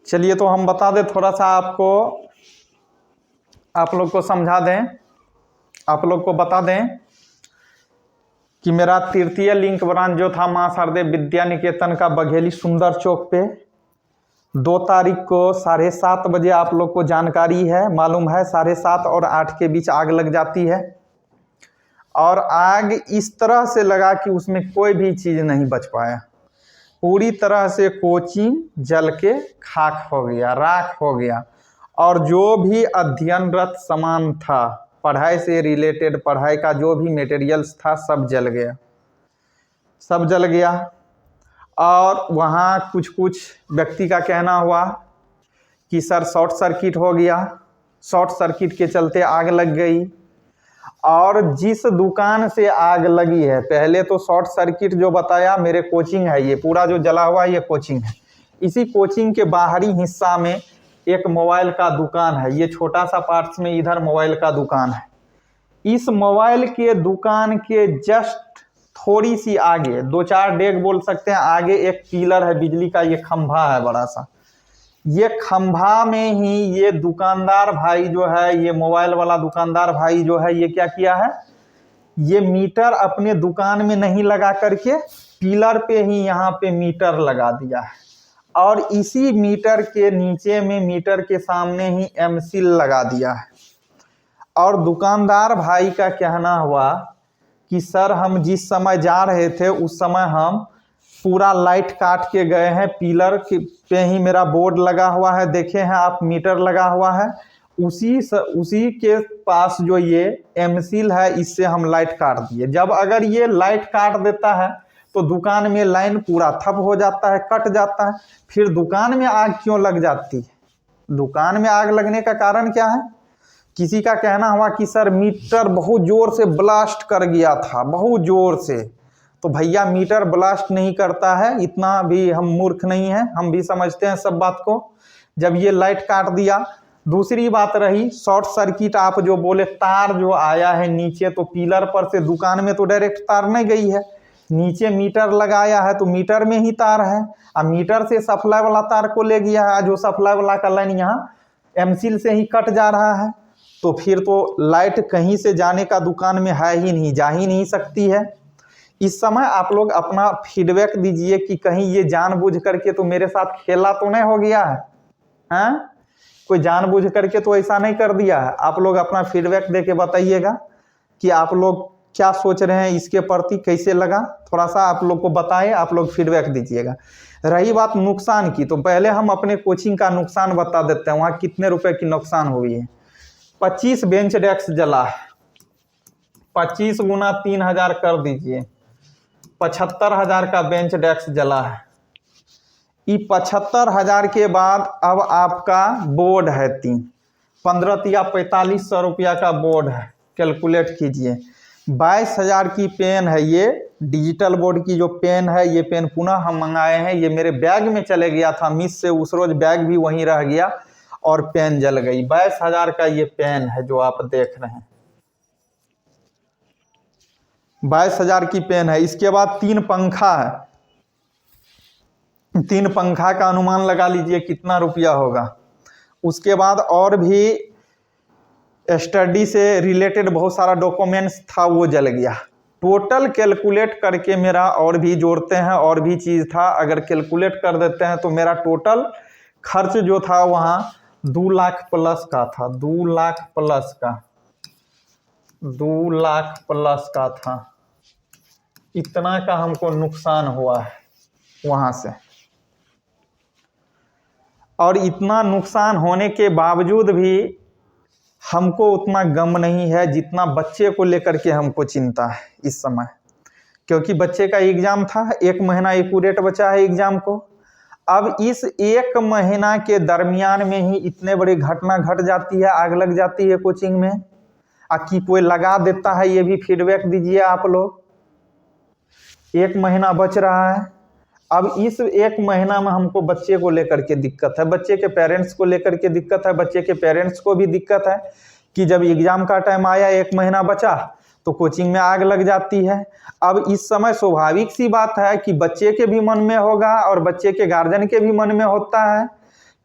चलिए तो हम बता दें, थोड़ा सा आपको आप लोग को समझा दें, आप लोग को बता दें कि मेरा तृतीय लिंक ब्रांच जो था मां शारदे विद्या निकेतन का बघेली सुंदर चौक पे 2 तारीख को 7:30 बजे आप लोग को जानकारी है, मालूम है 7:30 और 8 के बीच आग लग जाती है। और आग इस तरह से लगा कि उसमें कोई भी चीज़ नहीं बच पाया, पूरी तरह से कोचिंग जल के खाक हो गया, राख हो गया। और जो भी अध्ययनरत सामान था, पढ़ाई से रिलेटेड, पढ़ाई का जो भी मटेरियल्स था, सब जल गया, सब जल गया। और वहाँ कुछ कुछ व्यक्ति का कहना हुआ कि सर शॉर्ट सर्किट हो गया, शॉर्ट सर्किट के चलते आग लग गई। और जिस दुकान से आग लगी है, पहले तो शॉर्ट सर्किट जो बताया, मेरे कोचिंग है, ये पूरा जो जला हुआ है ये कोचिंग है। इसी कोचिंग के बाहरी हिस्सा में एक मोबाइल का दुकान है, ये छोटा सा पार्ट्स में इधर मोबाइल का दुकान है। इस मोबाइल के दुकान के जस्ट थोड़ी सी आगे, 2-4 डेग बोल सकते हैं, आगे एक पिलर है बिजली का, ये खंभा है बड़ा सा। ये खंभा में ही ये दुकानदार भाई जो है, ये मोबाइल वाला दुकानदार भाई जो है, ये क्या किया है, ये मीटर अपने दुकान में नहीं लगा करके पिलर पे ही यहाँ पे मीटर लगा दिया है। और इसी मीटर के नीचे में, मीटर के सामने ही एमसील लगा दिया है। और दुकानदार भाई का कहना हुआ कि सर हम जिस समय जा रहे थे उस समय हम पूरा लाइट काट के गए हैं, पिलर पे ही मेरा बोर्ड लगा हुआ है, देखे हैं आप मीटर लगा हुआ है, उसी के पास जो ये एमसील है, इससे हम लाइट काट दिए। जब अगर ये लाइट काट देता है तो दुकान में लाइन पूरा ठप हो जाता है, कट जाता है, फिर दुकान में आग क्यों लग जाती है? दुकान में आग लगने का कारण क्या है? किसी का कहना हुआ कि सर मीटर बहुत जोर से ब्लास्ट कर गया था, बहुत जोर से। तो भैया मीटर ब्लास्ट नहीं करता है, इतना भी हम मूर्ख नहीं हैं, हम भी समझते हैं सब बात को। जब ये लाइट काट दिया। दूसरी बात रही शॉर्ट सर्किट, आप जो बोले तार जो आया है नीचे, तो पिलर पर से दुकान में तो डायरेक्ट तार नहीं गई है, नीचे मीटर लगाया है तो मीटर में ही तार है, और मीटर से सप्लाई वाला तार को ले गया है, जो सप्लाई वाला का लाइन यहाँ एमसील से ही कट जा रहा है। तो फिर तो लाइट कहीं से जाने का दुकान में है ही नहीं, जा ही नहीं सकती है। इस समय आप लोग अपना फीडबैक दीजिए कि कहीं ये जानबूझ करके तो मेरे साथ खेला तो नहीं हो गया है, हाँ? कोई जानबूझ करके तो ऐसा नहीं कर दिया है। आप लोग अपना फीडबैक दे के बताइएगा कि आप लोग क्या सोच रहे हैं इसके प्रति, कैसे लगा, थोड़ा सा आप लोग को बताएं, आप लोग फीडबैक दीजिएगा। रही बात नुकसान की, तो पहले हम अपने कोचिंग का नुकसान बता देते हैं, वहाँ कितने रुपए की नुकसान हुई है। 25 बेंच डेस्क जला है, 25 गुना 3000 कर दीजिए, 75,000 का बेंच डेस्क जला है। ये 75,000 के बाद अब आपका बोर्ड है 3, 15 या 4500 रुपया का बोर्ड है, कैलकुलेट कीजिए। 22,000 की पेन है, ये डिजिटल बोर्ड की जो पेन है, ये पेन पुनः हम मंगाए हैं, ये मेरे बैग में चले गया था मिस से, उस रोज बैग भी वहीं रह गया और पेन जल गई। 22,000 का ये पेन है जो आप देख रहे हैं, 22,000 की पेन है। इसके बाद 3 पंखा है, 3 पंखा का अनुमान लगा लीजिए कितना रुपया होगा। उसके बाद और भी स्टडी से रिलेटेड बहुत सारा डॉक्यूमेंट्स था, वो जल गया। टोटल कैलकुलेट करके मेरा, और भी जोड़ते हैं और भी चीज़ था, अगर कैलकुलेट कर देते हैं तो मेरा टोटल खर्च जो था वहाँ 2 लाख प्लस का था, 2 लाख प्लस का, 2 लाख प्लस का था। इतना का हमको नुकसान हुआ है वहाँ से। और इतना नुकसान होने के बावजूद भी हमको उतना गम नहीं है जितना बच्चे को लेकर के हमको चिंता है इस समय, क्योंकि बच्चे का एग्जाम था, 1 महीना एक्यूरेट बचा है एग्जाम को। अब इस 1 महीना के दरमियान में ही इतने बड़ी घटना घट जाती है, आग लग जाती है कोचिंग में। कि कोई लगा देता है, ये भी फीडबैक दीजिए आप लोग। 1 महीना बच रहा है। अब इस 1 महीना में हमको बच्चे को लेकर के दिक्कत है, बच्चे के पेरेंट्स को लेकर के दिक्कत है, बच्चे के पेरेंट्स को भी दिक्कत है कि जब एग्जाम का टाइम आया, 1 महीना बचा, तो कोचिंग में आग लग जाती है। अब इस समय स्वाभाविक सी बात है कि बच्चे के भी मन में होगा और बच्चे के गार्जियन के भी मन में होता है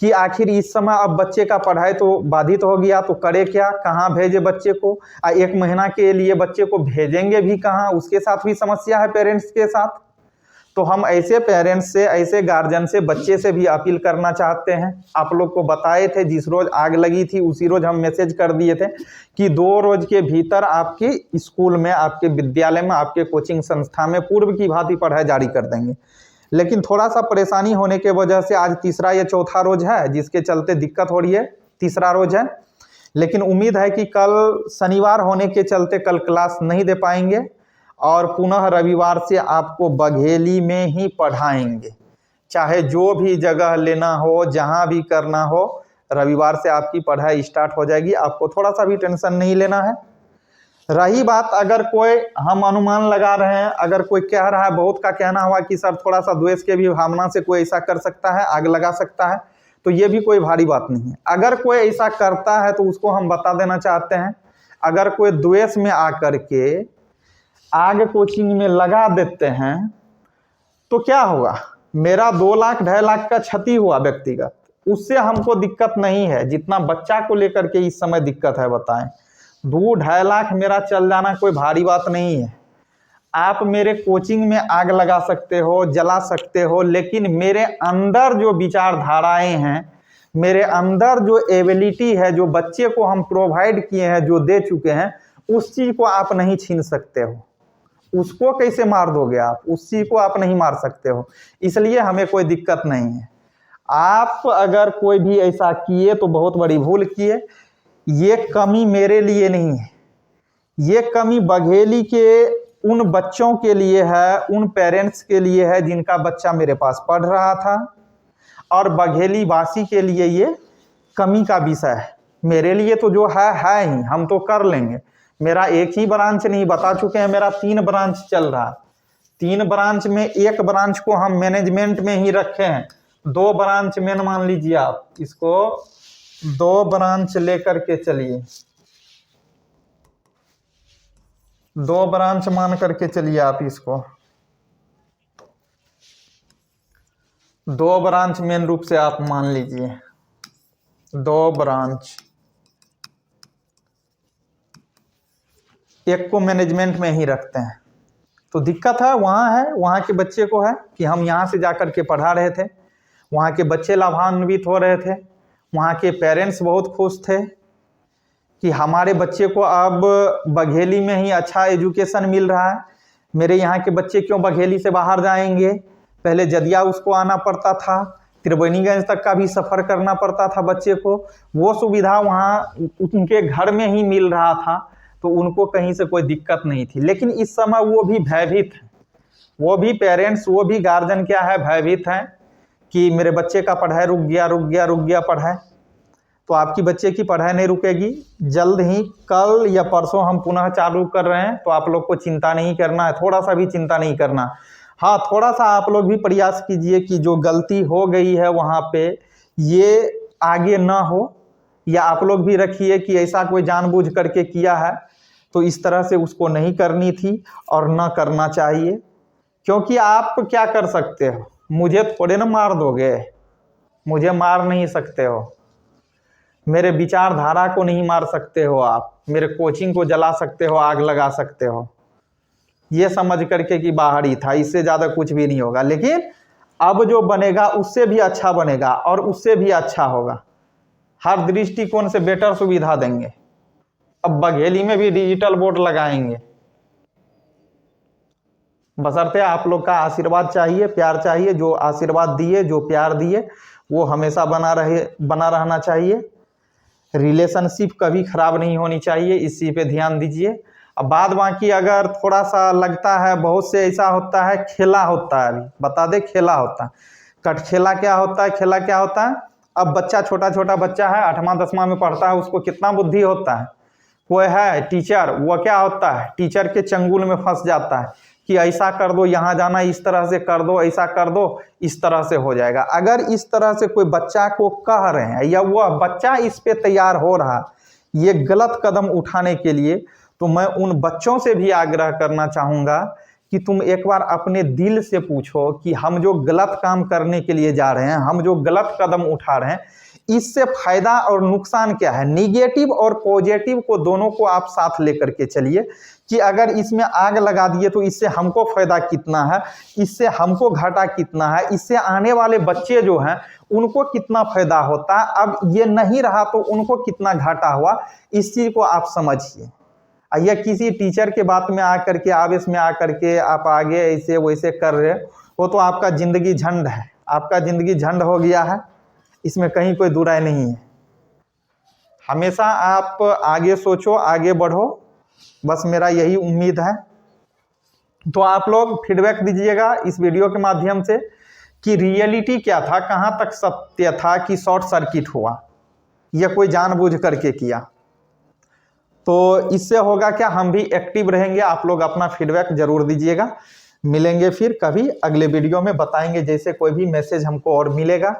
कि आखिर इस समय अब बच्चे का पढ़ाई तो बाधित हो गया, तो करे क्या, कहाँ भेजे बच्चे को। 1 महीना के लिए बच्चे को भेजेंगे भी कहाँ, उसके साथ भी समस्या है पेरेंट्स के साथ। तो हम ऐसे पेरेंट्स से, ऐसे गार्जियन से, बच्चे से भी अपील करना चाहते हैं। आप लोग को बताए थे, जिस रोज आग लगी थी उसी रोज हम मैसेज कर दिए थे कि 2 रोज के भीतर आपके स्कूल में, आपके विद्यालय में, आपके कोचिंग संस्था में पूर्व की भांति पढ़ाई जारी कर देंगे। लेकिन थोड़ा सा परेशानी होने के वजह से आज तीसरा या चौथा रोज है, जिसके चलते दिक्कत हो रही है। तीसरा रोज है, लेकिन उम्मीद है कि कल शनिवार होने के चलते कल क्लास नहीं दे पाएंगे और पुनः रविवार से आपको बघेली में ही पढ़ाएंगे। चाहे जो भी जगह लेना हो, जहां भी करना हो, रविवार से आपकी पढ़ाई स्टार्ट हो जाएगी। आपको थोड़ा सा भी टेंशन नहीं लेना है। रही बात, अगर कोई, हम अनुमान लगा रहे हैं, अगर कोई कह रहा है, बहुत का कहना हुआ कि सर थोड़ा सा द्वेष के भी भावना से कोई ऐसा कर सकता है, आग लगा सकता है, तो ये भी कोई भारी बात नहीं है। अगर कोई ऐसा करता है तो उसको हम बता देना चाहते हैं, अगर कोई द्वेष में आकर के आग कोचिंग में लगा देते हैं तो क्या होगा। मेरा 2 लाख 2.5 लाख का क्षति हुआ व्यक्तिगत, उससे हमको दिक्कत नहीं है। जितना बच्चा को लेकर के इस समय दिक्कत है, बताएं, 2-2.5 लाख मेरा चल जाना कोई भारी बात नहीं है। आप मेरे कोचिंग में आग लगा सकते हो, जला सकते हो, लेकिन मेरे अंदर जो विचारधाराएं हैं, मेरे अंदर जो एबिलिटी है, जो बच्चे को हम प्रोवाइड किए हैं, जो दे चुके हैं, उस चीज को आप नहीं छीन सकते हो। उसको कैसे मार दोगे आप, उस चीज को आप नहीं मार सकते हो। इसलिए हमें कोई दिक्कत नहीं है। आप अगर कोई भी ऐसा किए तो बहुत बड़ी भूल किए। ये कमी मेरे लिए नहीं है, ये कमी बघेली के उन बच्चों के लिए है, उन पेरेंट्स के लिए है जिनका बच्चा मेरे पास पढ़ रहा था, और बघेली वासी के लिए ये कमी का विषय है। मेरे लिए तो जो है ही, हम तो कर लेंगे। मेरा एक ही ब्रांच नहीं, बता चुके हैं, मेरा 3 ब्रांच चल रहा है। 3 ब्रांच में 1 ब्रांच को हम मैनेजमेंट में ही रखे हैं, 2 ब्रांच मेन मान लीजिए आप इसको, 2 ब्रांच लेकर के चलिए, 2 ब्रांच मान करके चलिए आप इसको, 2 ब्रांच मेन रूप से आप मान लीजिए, 2 ब्रांच, एक को मैनेजमेंट में ही रखते हैं। तो दिक्कत है, वहाँ के बच्चे को है कि हम यहाँ से जाकर के पढ़ा रहे थे, वहाँ के बच्चे लाभान्वित हो रहे थे, वहाँ के पेरेंट्स बहुत खुश थे कि हमारे बच्चे को अब बघेली में ही अच्छा एजुकेशन मिल रहा है। मेरे यहाँ के बच्चे क्यों बघेली से बाहर जाएंगे। पहले जदिया उसको आना पड़ता था, त्रिवेणीगंज तक का भी सफ़र करना पड़ता था बच्चे को। वो सुविधा वहाँ उनके घर में ही मिल रहा था, तो उनको कहीं से कोई दिक्कत नहीं थी। लेकिन इस समय वो भी भयभीत हैं, वो भी पेरेंट्स, वो भी गार्जियन क्या है, भयभीत हैं कि मेरे बच्चे का पढ़ाई रुक गया पढ़ाई। तो आपकी बच्चे की पढ़ाई नहीं रुकेगी, जल्द ही कल या परसों हम पुनः चालू कर रहे हैं। तो आप लोग को चिंता नहीं करना है, थोड़ा सा भी चिंता नहीं करना। हाँ, थोड़ा सा आप लोग भी प्रयास कीजिए कि जो गलती हो गई है वहाँ पे ये आगे ना हो, या आप लोग भी रखिए कि ऐसा कोई जानबूझ करके किया है तो इस तरह से उसको नहीं करनी थी और ना करना चाहिए। क्योंकि आप क्या कर सकते हो, मुझे थोड़े ना मार दोगे, मुझे मार नहीं सकते हो, मेरे विचारधारा को नहीं मार सकते हो, आप मेरे कोचिंग को जला सकते हो, आग लगा सकते हो। ये समझ करके कि बाहर ही था, इससे ज़्यादा कुछ भी नहीं होगा। लेकिन अब जो बनेगा उससे भी अच्छा बनेगा और उससे भी अच्छा होगा। हर दृष्टिकोण से बेटर सुविधा देंगे। अब बघेली में भी डिजिटल बोर्ड लगाएंगे, बशर्ते आप लोग का आशीर्वाद चाहिए, प्यार चाहिए। जो आशीर्वाद दिए, जो प्यार दिए, वो हमेशा बना रहना चाहिए। रिलेशनशिप कभी खराब नहीं होनी चाहिए, इसी पे ध्यान दीजिए। अब बाद बाकी अगर थोड़ा सा लगता है, बहुत से ऐसा होता है, खेला होता है, अभी बता दे, खेला होता है। कटखेला क्या होता है, खेला क्या होता है। अब बच्चा, छोटा बच्चा है, 8वां 10वां में पढ़ता है, उसको कितना बुद्धि होता है। कोई है टीचर, वो क्या होता है, टीचर के चंगुल में फंस जाता है कि ऐसा कर दो, यहाँ जाना इस तरह से कर दो, ऐसा कर दो, इस तरह से हो जाएगा। अगर इस तरह से कोई बच्चा को कह रहे हैं या वह बच्चा इस पे तैयार हो रहा ये गलत कदम उठाने के लिए, तो मैं उन बच्चों से भी आग्रह करना चाहूँगा कि तुम एक बार अपने दिल से पूछो कि हम जो गलत काम करने के लिए जा रहे हैं, हम जो गलत कदम उठा रहे हैं, इससे फायदा और नुकसान क्या है। निगेटिव और पॉजिटिव को दोनों को आप साथ लेकर के चलिए कि अगर इसमें आग लगा दिए तो इससे हमको फायदा कितना है, इससे हमको घाटा कितना है, इससे आने वाले बच्चे जो हैं उनको कितना फायदा होता है, अब ये नहीं रहा तो उनको कितना घाटा हुआ, इस चीज को आप समझिए। या किसी टीचर के बात में आकर के, आवेश में आकर के आप आगे ऐसे वैसे कर रहे हो तो आपका जिंदगी झंड है, आपका जिंदगी झंड हो गया है, इसमें कहीं कोई दो राय नहीं है। हमेशा आप आगे सोचो, आगे बढ़ो, बस मेरा यही उम्मीद है। तो आप लोग फीडबैक दीजिएगा इस वीडियो के माध्यम से कि रियलिटी क्या था, कहाँ तक सत्य था कि शॉर्ट सर्किट हुआ या कोई जानबूझ करके किया। तो इससे होगा क्या, हम भी एक्टिव रहेंगे। आप लोग अपना फीडबैक जरूर दीजिएगा। मिलेंगे फिर कभी अगले वीडियो में, बताएंगे जैसे कोई भी मैसेज हमको और मिलेगा